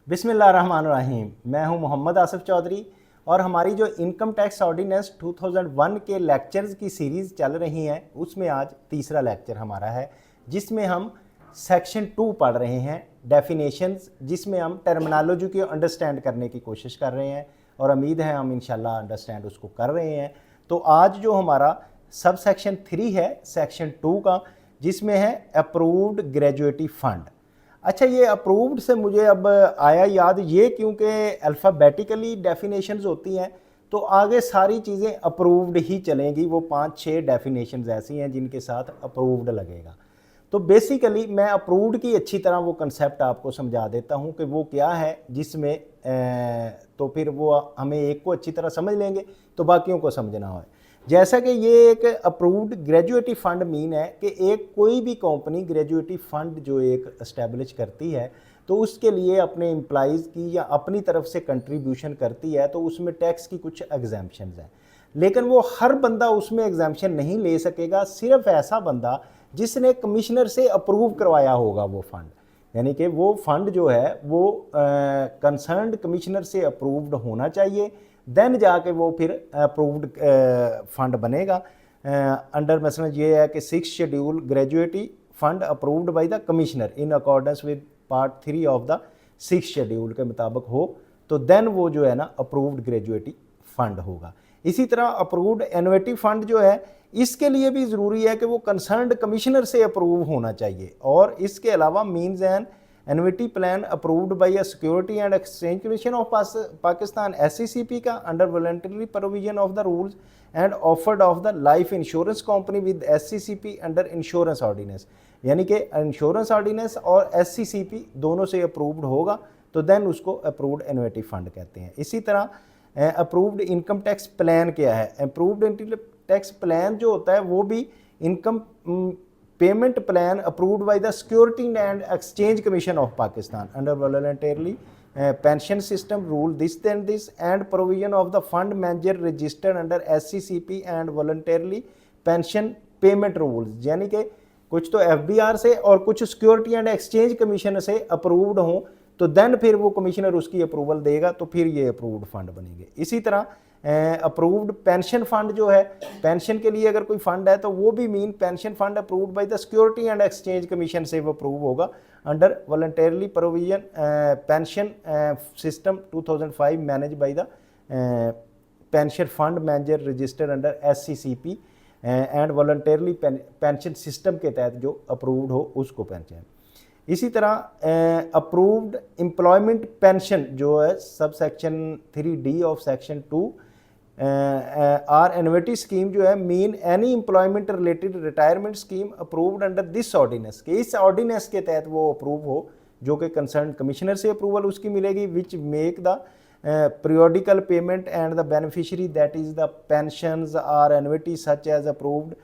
बिस्मिल्लाहिर्रहमानिर्रहीम। मैं हूं मोहम्मद आसिफ चौधरी और हमारी जो इनकम टैक्स ऑर्डिनेंस 2001 के लेक्चर्स की सीरीज़ चल रही हैं उसमें आज तीसरा लेक्चर हमारा है, जिसमें हम सेक्शन 2 पढ़ रहे हैं, डेफिनेशंस, जिसमें हम टर्मिनोलॉजी को अंडरस्टैंड करने की कोशिश कर रहे हैं और उम्मीद है हम इंशाल्लाह अंडरस्टैंड उसको कर रहे हैं। तो आज जो हमारा सब सेक्शन 3 है सेक्शन 2 का, जिसमें है अप्रूव्ड ग्रेजुएटी फंड। अच्छा, ये अप्रूव्ड से मुझे अब आया याद, ये क्योंकि अल्फ़ाबेटिकली डेफिनेशंस होती हैं तो आगे सारी चीज़ें अप्रूव्ड ही चलेंगी। वो 5-6 डेफिनेशंस ऐसी हैं जिनके साथ अप्रूव्ड लगेगा। तो बेसिकली मैं अप्रूव्ड की अच्छी तरह वो कंसेप्ट आपको समझा देता हूँ कि वो क्या है, जिसमें तो फिर वो हमें एक को अच्छी तरह समझ लेंगे तो बाकियों को समझना हो। जैसा कि ये एक अप्रूव्ड ग्रेजुएटी फंड मीन है कि एक कोई भी कंपनी ग्रेजुएटी फंड जो एक एस्टेब्लिश करती है तो उसके लिए अपने एम्प्लॉइज़ की या अपनी तरफ से कंट्रीब्यूशन करती है, तो उसमें टैक्स की कुछ एग्जाम्पशंस हैं। लेकिन वो हर बंदा उसमें एग्जाम्पशन नहीं ले सकेगा, सिर्फ ऐसा बंदा जिसने कमिश्नर से अप्रूव करवाया होगा वो फंड, यानी कि वो फंड जो है वो कंसर्न्ड कमिश्नर से अप्रूव्ड होना चाहिए, देन जाके वो फिर अप्रूव्ड फंड बनेगा। अंडर मसलन ये है कि 6 schedule gratuity fund approved by the commissioner in accordance with part 3 of the 6 schedule के मुताबिक हो तो देन वो जो है ना अप्रूव्ड ग्रेजुएटी फंड होगा। इसी तरह अप्रूव्ड एनुइटी फंड जो है इसके लिए भी ज़रूरी है कि वो कंसर्न्ड कमिश्नर से अप्रूव होना चाहिए। और इसके अलावा means and annuity plan approved by a security and exchange commission of Pakistan SCCP का under voluntary provision of the rules and offered of the life insurance company with SCCP under insurance ordinance, यानी कि insurance ordinance और SCCP दोनों से approved होगा तो then उसको approved annuity fund कहते हैं। इसी तरह अप्रूव्ड इनकम टैक्स प्लान क्या है? अप्रूव्ड इनकम टैक्स प्लान जो होता है वो भी income payment plan approved by the security and exchange commission of Pakistan under voluntarily pension system rule this and this and provision of the fund manager registered under SCCP and voluntarily pension payment rules, यानी कि कुछ तो FBR से और कुछ security and exchange commission से approved हों तो देन फिर वो कमिश्नर उसकी अप्रूवल देगा तो फिर ये अप्रूव्ड फंड बनेंगे। इसी तरह अप्रूव्ड पेंशन फंड जो है, पेंशन के लिए अगर कोई फंड है तो वो भी mean pension fund approved by the security and exchange commission से वो अप्रूव होगा under voluntarily provision pension system 2005 manage by the pension fund manager registered under SCCP and voluntarily pension system के तहत जो अप्रूव्ड हो उसको पेंशन। इसी तरह अप्रूव्ड एम्प्लॉयमेंट पेंशन जो है sub section 3D of section 2 or annuity scheme जो है mean any employment related retirement scheme approved under this ordinance, कि इस ऑर्डिनेंस के तहत वो अप्रूव हो जो कि कंसर्न कमिश्नर से अप्रूवल उसकी मिलेगी, which make the periodical payment and the beneficiary that is the pensions or annuities such as approved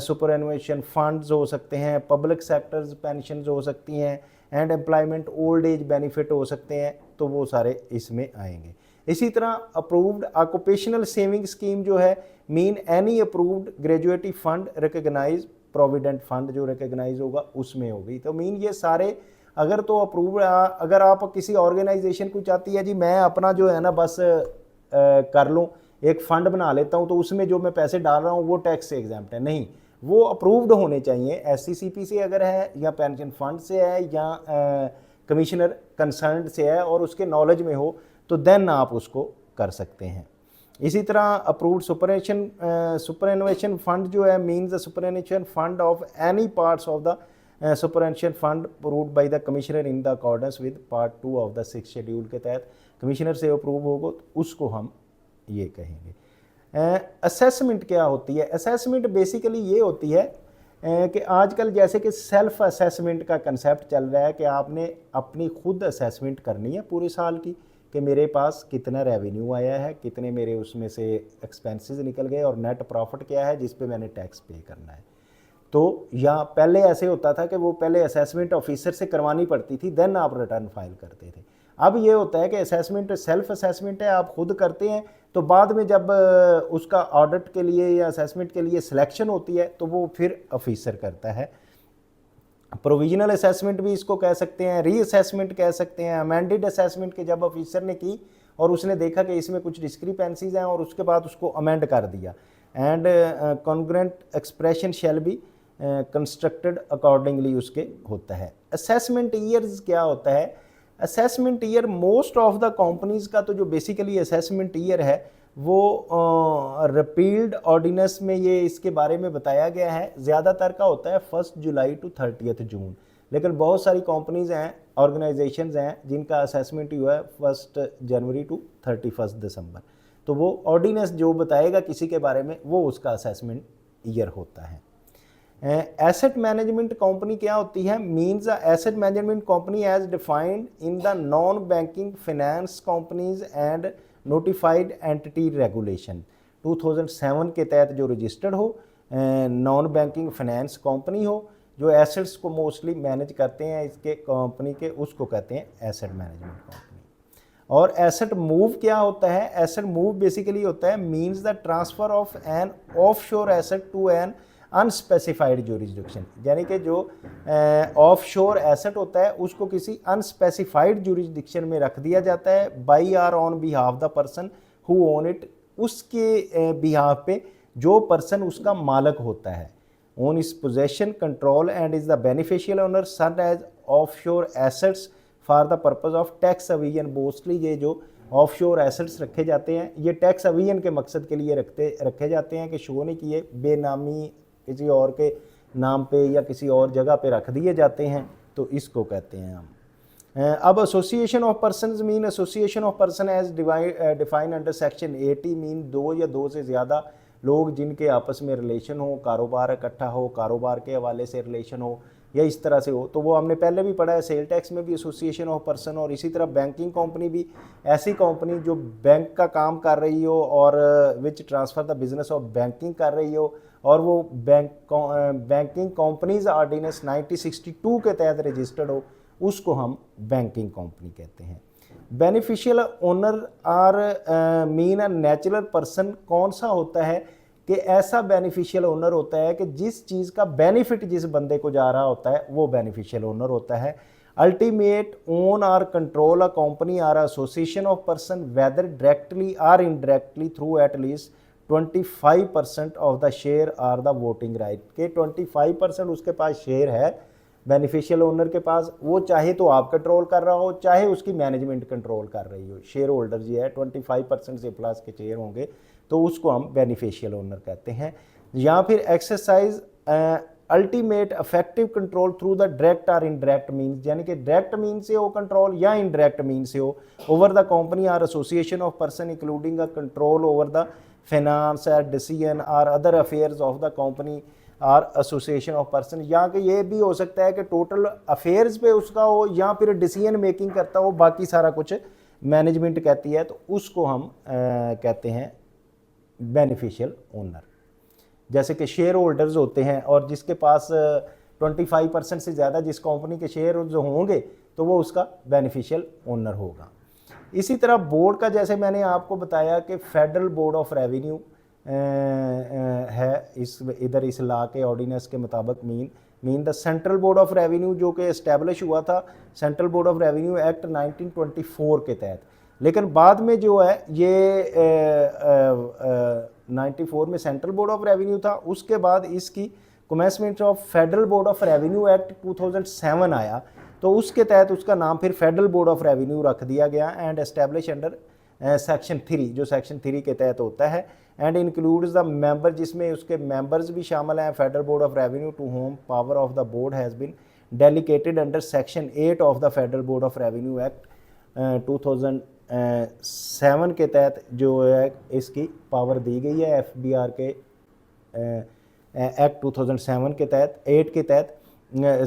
superannuation funds हो सकते हैं, पब्लिक सेक्टर्स पेंशन हो सकती हैं and employment old age benefit हो सकते हैं, तो वो सारे इसमें आएंगे। इसी तरह अप्रूव्ड ऑक्यूपेशनल सेविंग स्कीम जो है mean any approved gratuity fund recognise provident fund जो रिकग्नाइज होगा उसमें होगी। तो मीन ये सारे अगर तो अप्रूव, अगर आप किसी ऑर्गेनाइजेशन को चाहती है जी मैं अपना जो है ना बस कर लूँ, एक फ़ंड बना लेता हूँ तो उसमें जो मैं पैसे डाल रहा हूँ वो टैक्स से एग्जाम्प्ट है, नहीं, वो अप्रूव्ड होने चाहिए SCCP से अगर है या पेंशन फंड से है या कमिश्नर कंसर्न से है और उसके नॉलेज में हो तो देन आप उसको कर सकते हैं। इसी तरह अप्रूव्ड सुपरएनुएशन फंड जो है means the superannuation fund of any parts of the superannuation fund approved by the commissioner in the accordance with part 2 of the 6 schedule के तहत कमिश्नर से अप्रूव होगा तो उसको हम ये कहेंगे। असेसमेंट क्या होती है? असेसमेंट बेसिकली ये होती है कि आजकल जैसे कि सेल्फ असेसमेंट का कंसेप्ट चल रहा है कि आपने अपनी खुद असेसमेंट करनी है पूरे साल की कि मेरे पास कितना रेवेन्यू आया है, कितने मेरे उसमें से एक्सपेंसेस निकल गए और नेट प्रॉफिट क्या है जिस पे मैंने टैक्स पे करना है। तो या पहले ऐसे होता था कि वो पहले असेसमेंट ऑफिसर से करवानी पड़ती थी, देन आप रिटर्न फाइल करते थे। अब ये होता है कि असेसमेंट सेल्फ असेसमेंट है, आप खुद करते हैं तो बाद में जब उसका ऑडिट के लिए या असेसमेंट के लिए सिलेक्शन होती है तो वो फिर ऑफिसर करता है। प्रोविजनल असेसमेंट भी इसको कह सकते हैं, रीअसेसमेंट कह सकते हैं, अमेंडेड असेसमेंट के जब ऑफिसर ने की और उसने देखा कि इसमें कुछ डिस्क्रिपेंसीज हैं और उसके बाद उसको अमेंड कर दिया। And congruent expression shall be constructed accordingly उसके होता है। असेसमेंट ईयर्स क्या होता है? Assessment year most of the companies का तो जो बेसिकली असेसमेंट ईयर है वो रिपील्ड ऑर्डिनेंस में ये इसके बारे में बताया गया है। ज़्यादातर का होता है 1 जुलाई टू 30 जून, लेकिन बहुत सारी कंपनीज हैं, ऑर्गेनाइजेशंस हैं जिनका असेसमेंट हुआ है 1 जनवरी टू 31 दिसंबर। तो वो ऑर्डिनेंस जो बताएगा किसी के बारे में वो उसका असेसमेंट ईयर होता है। एसेट मैनेजमेंट कंपनी क्या होती है? Means asset management company as defined in the non banking finance companies and notified entity regulation 2007 के तहत जो रजिस्टर्ड हो, नॉन बैंकिंग फाइनेंस कंपनी हो, जो एसेट्स को मोस्टली मैनेज करते हैं इसके कंपनी के, उसको कहते हैं एसेट मैनेजमेंट कंपनी। और एसेट मूव क्या होता है? एसेट मूव बेसिकली होता है means the transfer of an offshore asset to an unspecified jurisdiction, यानी कि जो ऑफशोर एसेट होता है उसको किसी अनस्पेसिफाइड जुरिस्डिक्शन में रख दिया जाता है by or on behalf the person who own it, उसके बिहाफ पे जो पर्सन उसका मालक होता है, own is possession control and is the beneficial owner serve as offshore assets for the purpose of tax evasion. Mostly ये जो offshore assets रखे जाते हैं ये टैक्स अविजन के मकसद के लिए रखे जाते हैं कि शो नहीं किए, बेनामी किसी और के नाम पे या किसी और जगह पे रख दिए जाते हैं, तो इसको कहते हैं हम। अब association of persons mean association of person as define under section 80 mean 2 या 2 से ज़्यादा लोग जिनके आपस में रिलेशन हो, कारोबार इकट्ठा हो, कारोबार के हवाले से रिलेशन हो या इस तरह से हो, तो वो हमने पहले भी पढ़ा है। सेल टैक्स में भी एसोसिएशन ऑफ पर्सन, और इसी तरह बैंकिंग कंपनी भी ऐसी कंपनी जो बैंक का काम कर रही हो और विच transfer the business of banking कर रही हो, और वो बैंकिंग कंपनीज ऑर्डिनेंस 1962 के तहत रजिस्टर्ड हो, उसको हम बैंकिंग कंपनी कहते हैं। Beneficial owner or mean a natural person कौन सा होता है? कि ऐसा बेनिफिशियल ओनर होता है कि जिस चीज़ का बेनिफिट जिस बंदे को जा रहा होता है वो बेनिफिशियल ओनर होता है। Ultimate own or control a company or association of person whether directly or indirectly through at least 25% of the share or the voting right, के 25% उसके पास शेयर है बेनिफिशियल ओनर के पास, वो चाहे तो आप कंट्रोल कर रहा हो चाहे उसकी मैनेजमेंट कंट्रोल कर रही हो। शेयर होल्डर जो है 25% से प्लस के शेयर होंगे तो उसको हम बेनिफिशियल ओनर कहते हैं। या फिर exercise ultimate effective control through the direct और इनडायरेक्ट मीन्स, यानी कि डायरेक्ट मीन से हो कंट्रोल या इनडायरेक्ट मीन से हो ओवर द कंपनी और association of person including a control over the finance और डिसीजन और other affairs of the company और एसोसिएशन ऑफ पर्सन। या कि ये भी हो सकता है कि टोटल अफेयर्स पे उसका हो या फिर डिसीजन मेकिंग करता हो, बाकी सारा कुछ मैनेजमेंट कहती है, तो उसको हम कहते हैं बेनिफिशियल ओनर। जैसे कि शेयर होल्डर्स होते हैं और जिसके पास 25% से ज़्यादा जिस कंपनी के शेयर जो होंगे तो वो उसका बेनिफिशियल ओनर होगा। इसी तरह बोर्ड का, जैसे मैंने आपको बताया कि फेडरल बोर्ड ऑफ रेवेन्यू है इस इधर इस लॉ के ऑर्डिनेंस के मुताबिक mean the central board of revenue जो कि इस्टेब्लिश हुआ था central board of revenue act 1924 के तहत, लेकिन बाद में जो है ये 94 में सेंट्रल बोर्ड ऑफ रेवेन्यू था, उसके बाद इसकी commencement of federal board of revenue act 2007 आया, तो उसके तहत उसका नाम फिर फेडरल बोर्ड ऑफ रेवेन्यू रख दिया गया एंड एस्टेब्लिश अंडर सेक्शन 3, जो सेक्शन 3 के तहत होता है, एंड इंक्लूड्स द मेंबर, जिसमें उसके मेंबर्स भी शामिल हैं federal board of revenue to home power of the board has been delegated under section 8 of the federal board of revenue act 2007 के तहत जो है इसकी पावर दी गई है FBR के एक्ट 2007 के तहत 8 के तहत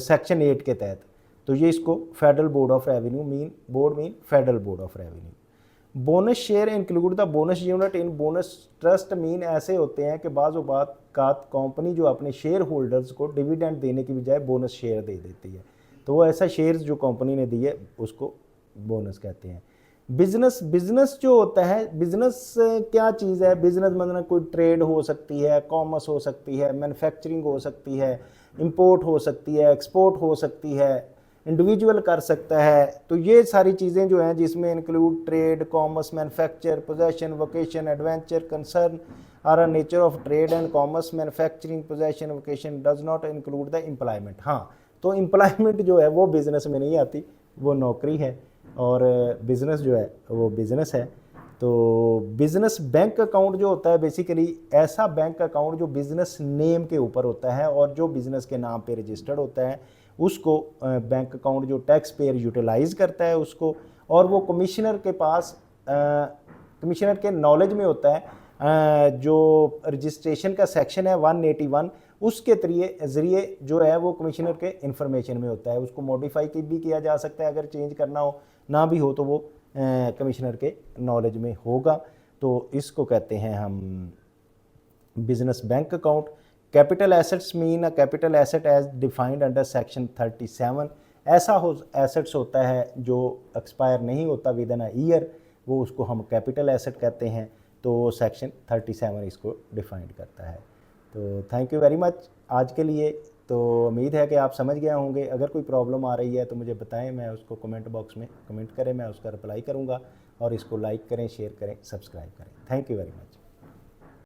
सेक्शन 8 के तहत, तो ये इसको federal board of revenue mean federal board of revenue. Bonus share include the bonus unit in bonus trust mean ऐसे होते हैं कि बाज़ बात कंपनी जो अपने शेयर होल्डर्स को डिविडेंड देने की बजाय बोनस शेयर दे देती है, तो वो ऐसा शेयर्स जो कंपनी ने दिए उसको बोनस कहते हैं। बिजनेस जो होता है, बिजनेस क्या चीज़ है? बिजनेस मतलब कोई ट्रेड हो सकती है, कॉमर्स हो सकती है, मैन्युफैक्चरिंग हो सकती है, इंपोर्ट हो सकती है, एक्सपोर्ट हो सकती है, इंडिविजुअल कर सकता है। तो ये सारी चीज़ें जो हैं जिसमें include trade, commerce, manufacture, possession, vocation, adventure, concern or a nature of trade and commerce, manufacturing, possession, vocation does not include the employment. हाँ, तो एम्प्लॉयमेंट जो है वो बिज़नेस में नहीं आती, वो नौकरी है, और बिज़नेस जो है वो बिज़नेस है। तो बिज़नेस बैंक अकाउंट जो होता है बेसिकली ऐसा बैंक अकाउंट जो बिज़नेस नेम के ऊपर होता है और जो बिज़नेस के नाम पे रजिस्टर्ड होता है, उसको बैंक अकाउंट जो टैक्स पेयर यूटिलाइज करता है उसको, और वो कमिश्नर के पास कमिश्नर के नॉलेज में होता है। जो रजिस्ट्रेशन का सेक्शन है 181, उसके ज़रिए जो है वो कमिश्नर के इंफॉर्मेशन में होता है। उसको मॉडिफाई भी किया जा सकता है, अगर चेंज करना हो, ना भी हो तो वो कमिश्नर के नॉलेज में होगा। तो इसको कहते हैं हम business bank account. Capital assets mean a capital asset as defined under section 37। ऐसा हो एसेट्स होता है जो एक्सपायर नहीं होता विद इन अ ईयर, वो उसको हम कैपिटल एसेट कहते हैं। तो सेक्शन 37 इसको डिफाइंड करता है। तो थैंक यू वेरी मच आज के लिए। तो उम्मीद है कि आप समझ गए होंगे। अगर कोई प्रॉब्लम आ रही है तो मुझे बताएं, मैं उसको कमेंट बॉक्स में कमेंट करें, मैं उसका रिप्लाई करूंगा। और इसको लाइक करें, शेयर करें, सब्सक्राइब करें। Thank you very much.